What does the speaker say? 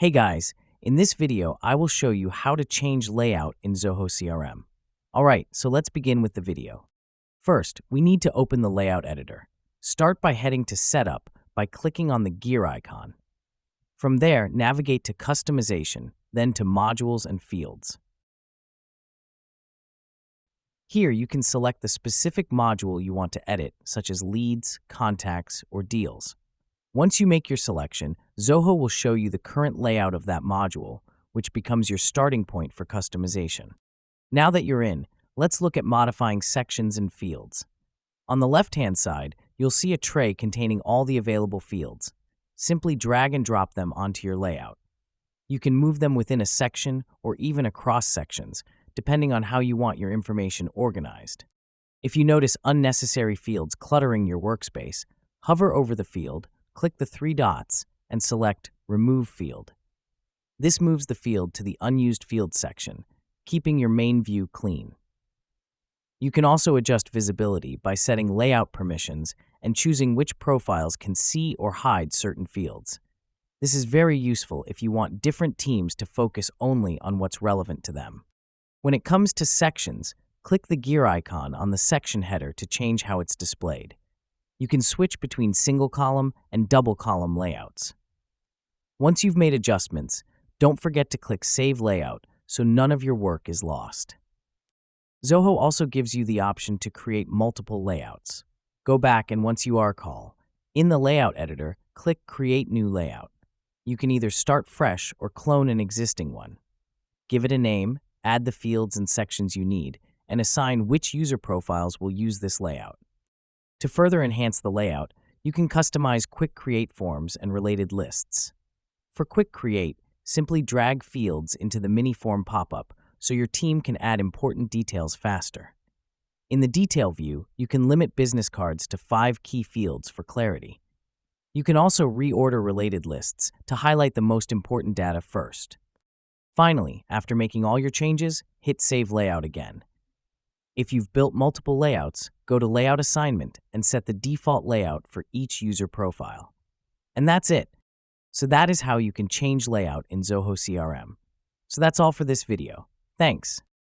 Hey guys, in this video, I will show you how to change layout in Zoho CRM. Alright, so let's begin with the video. First, we need to open the layout editor. Start by heading to Setup by clicking on the gear icon. From there, navigate to Customization, then to Modules and Fields. Here, you can select the specific module you want to edit, such as Leads, Contacts, or Deals. Once you make your selection, Zoho will show you the current layout of that module, which becomes your starting point for customization. Now that you're in, let's look at modifying sections and fields. On the left-hand side, you'll see a tray containing all the available fields. Simply drag and drop them onto your layout. You can move them within a section or even across sections, depending on how you want your information organized. If you notice unnecessary fields cluttering your workspace, hover over the field, click the three dots, and select Remove Field. This moves the field to the Unused Fields section, keeping your main view clean. You can also adjust visibility by setting layout permissions and choosing which profiles can see or hide certain fields. This is very useful if you want different teams to focus only on what's relevant to them. When it comes to sections, click the gear icon on the section header to change how it's displayed. You can switch between single column and double column layouts. Once you've made adjustments, don't forget to click Save Layout so none of your work is lost. Zoho also gives you the option to create multiple layouts. Go back and once you are call, in the layout editor, click Create New Layout. You can either start fresh or clone an existing one. Give it a name, add the fields and sections you need, and assign which user profiles will use this layout. To further enhance the layout, you can customize Quick Create forms and related lists. For Quick Create, simply drag fields into the mini form pop-up so your team can add important details faster. In the Detail view, you can limit business cards to 5 key fields for clarity. You can also reorder related lists to highlight the most important data first. Finally, after making all your changes, hit Save Layout again. If you've built multiple layouts, go to Layout Assignment and set the default layout for each user profile. And that's it. So that is how you can change layout in Zoho CRM. So that's all for this video. Thanks.